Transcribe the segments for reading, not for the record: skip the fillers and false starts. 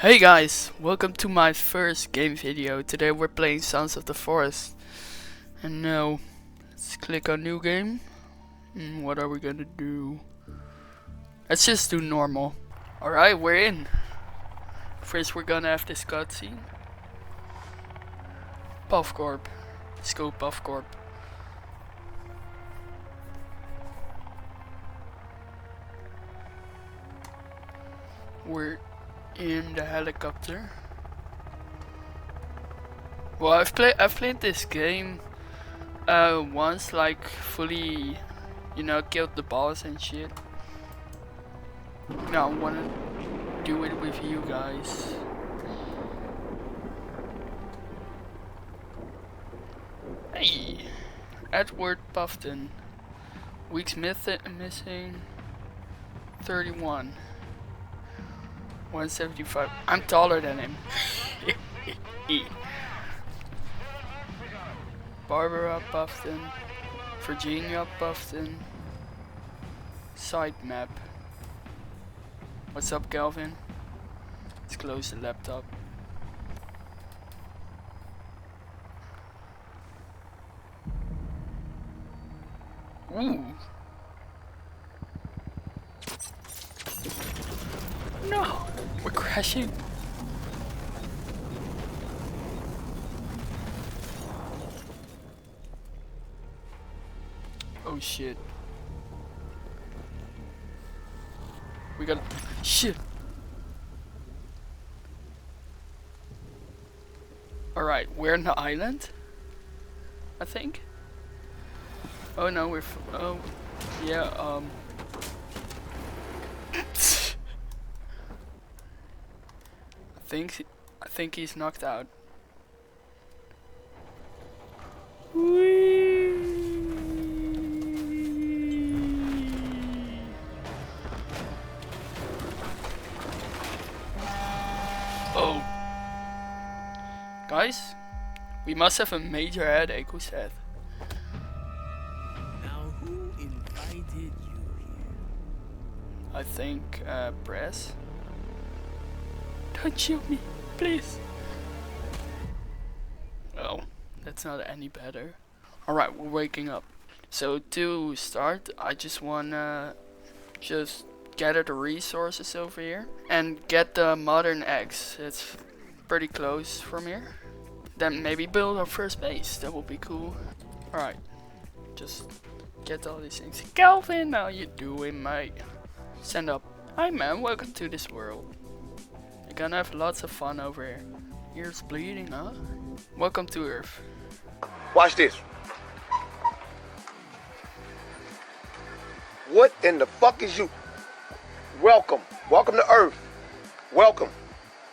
Hey guys, welcome to my first game video. Today we're playing Sons of the Forest. And now, let's click on new game. What are we gonna do? Let's just do normal. Alright, we're in. First we're gonna have this cutscene. Puff Corp. Let's go Puff Corp. We're in the helicopter. Well, I've played this game once, like fully, killed the boss and shit. Now I wanna do it with you guys. Hey, Edward Puffton. Weeks missing. 31. 175. I'm taller than him. Barbara Puffton. Virginia Puffton. Side map. What's up, Calvin? Let's close the laptop. Ooh. No, we're crashing. Oh shit. We got shit. Alright, we're on the island, I think. Oh no, we're oh yeah, I think he's knocked out. Whee! Oh, guys, we must have a major headache. Who said? Now, who invited you here? I think press. Don't shoot me, please. Oh, that's not any better. Alright, we're waking up. So to start, I just wanna gather the resources over here and get the modern eggs. It's pretty close from here. Then maybe build our first base. That would be cool. Alright, just get all these things. Calvin, how you doing, mate? Stand up. Hi man, welcome to this world. You're gonna have lots of fun over here. Ears bleeding, huh? Welcome to Earth. Watch this. What in the fuck is you? Welcome. Welcome to Earth. Welcome.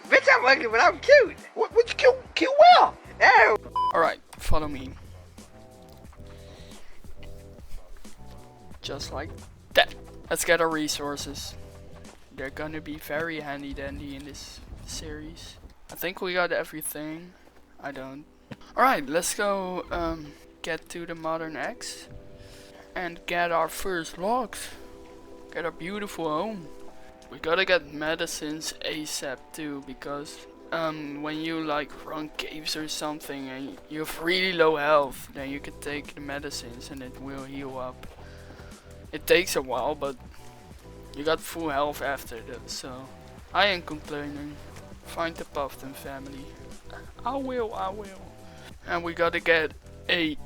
Bitch, I'm ugly, but I'm cute. What you cute well? Oh. Alright, follow me. Just like that. Let's get our resources. They're gonna be very handy dandy in this series. I think we got everything. I don't. Alright, let's go get to the modern X and get our first logs. Get our beautiful home. We gotta get medicines ASAP too, because when you like run caves or something and you have really low health, then you can take the medicines and it will heal up. It takes a while, but you got full health after that, so I ain't complaining. Find the Puffton family. I will. And we gotta get a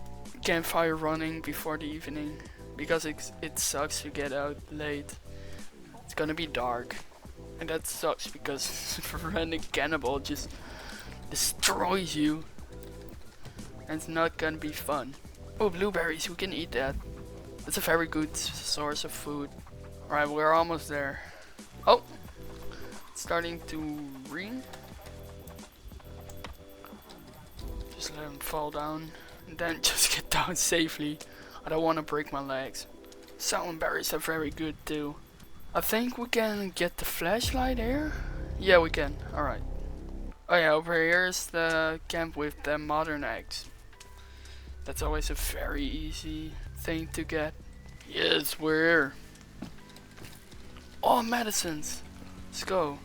campfire running before the evening, because it sucks to get out late. It's gonna be dark, and that sucks because random cannibal just destroys you, and it's not gonna be fun. Oh, blueberries, we can eat that. That's a very good source of food. Alright, we're almost there. Oh, it's starting to rain. Just let him fall down and then just get down safely. I don't want to break my legs. Salmon berries are very good too. I think we can get the flashlight here. Yeah, we can. Alright. Oh yeah, over here is the camp with the modern eggs. That's always a very easy thing to get. Yes, we're here. Oh, medicines. Let's go.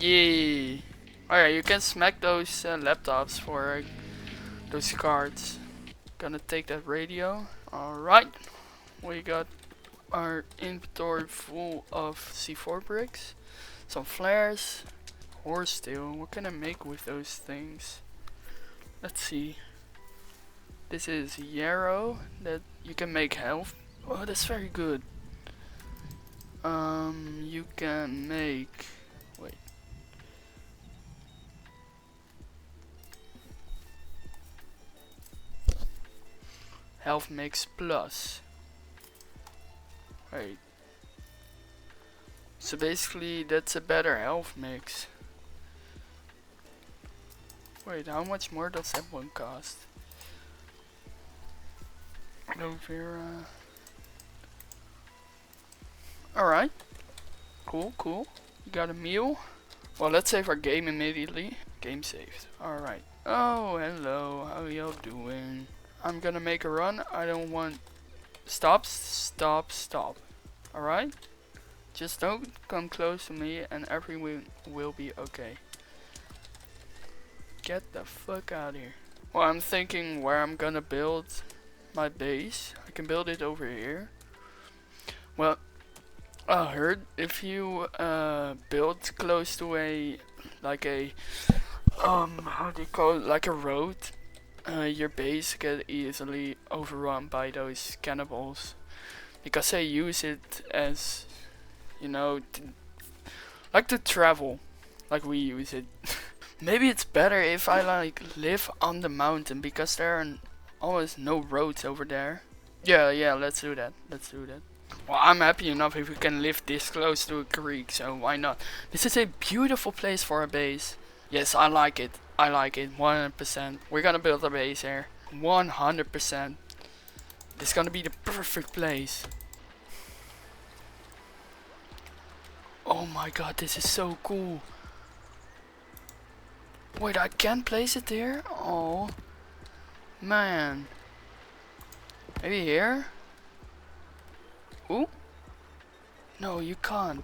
Yeah. Alright, you can smack those laptops for those cards. Gonna take that radio. Alright. We got our inventory full of C4 bricks. Some flares. Horse steel. What can I make with those things? Let's see. This is yarrow that you can make health. Oh, that's very good. You can make. Wait. Health mix plus. Wait. So basically, that's a better health mix. Wait, how much more does that one cost? Aloe vera. Alright. Cool, cool. You got a meal? Well, let's save our game immediately. Game saved. Alright. Oh, hello. How y'all doing? I'm gonna make a run. I don't want... Stop, stop, stop. Alright? Just don't come close to me and everyone will be okay. Get the fuck out of here. Well, I'm thinking where I'm gonna build my base. I can build it over here. Well, I heard if you build close to a how do you call it, like a road, your base get easily overrun by those cannibals, because they use it as, you know, like to travel, like we use it. Maybe it's better if I like live on the mountain, because there are almost no roads over there. Yeah, let's do that. Let's do that. Well, I'm happy enough if we can live this close to a creek, so why not? This is a beautiful place for a base. Yes, I like it. I like it 100%. We're gonna build a base here. 100%. This is gonna be the perfect place. Oh my god, this is so cool. Wait, I can't place it there? Oh. Man. Maybe here? Ooh? No, you can't.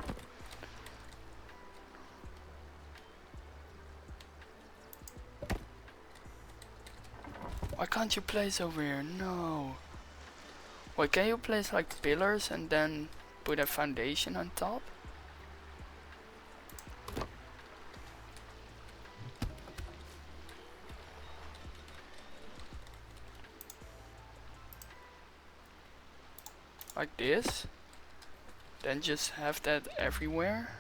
Why can't you place over here? No. Wait, can you place like pillars and then put a foundation on top? Like this? Then just have that everywhere?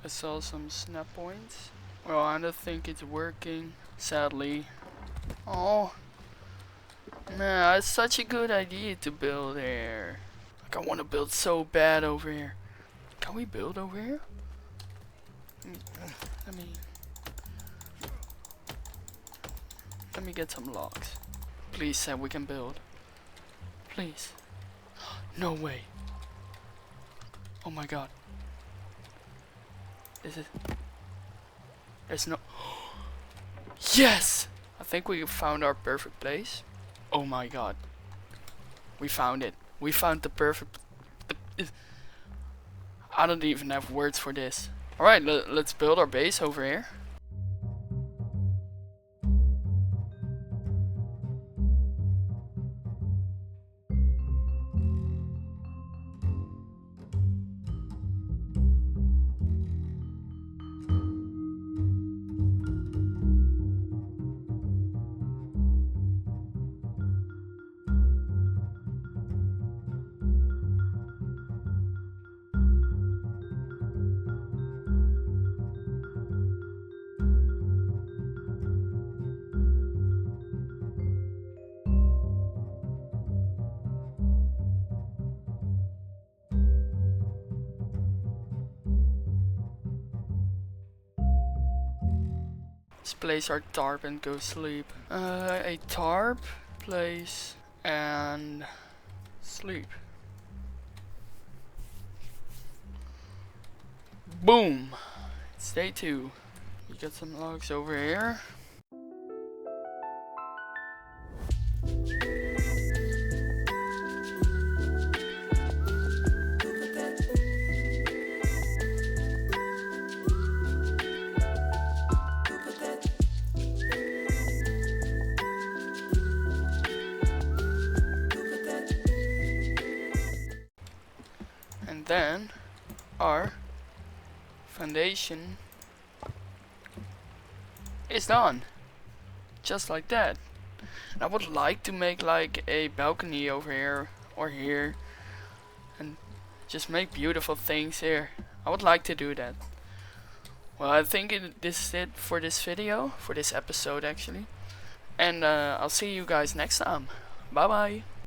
I saw some snap points. Well, I don't think it's working, sadly. Oh, man, it's such a good idea to build here. Like, I want to build so bad over here. Can we build over here? Let me get some logs. Please say we can build. Please. No way. Oh my god. Is it? There's no. Yes! I think we found our perfect place. Oh my god. We found it. We found the perfect. I don't even have words for this. Alright, let's build our base over here. Let's place our tarp and go sleep. A tarp, place, and sleep. Boom! It's day 2. We got some logs over here. And then our foundation is done. Just like that. And I would like to make like a balcony over here or here. And just make beautiful things here. I would like to do that. Well, I think this is it for this video. For this episode actually. And I'll see you guys next time. Bye bye.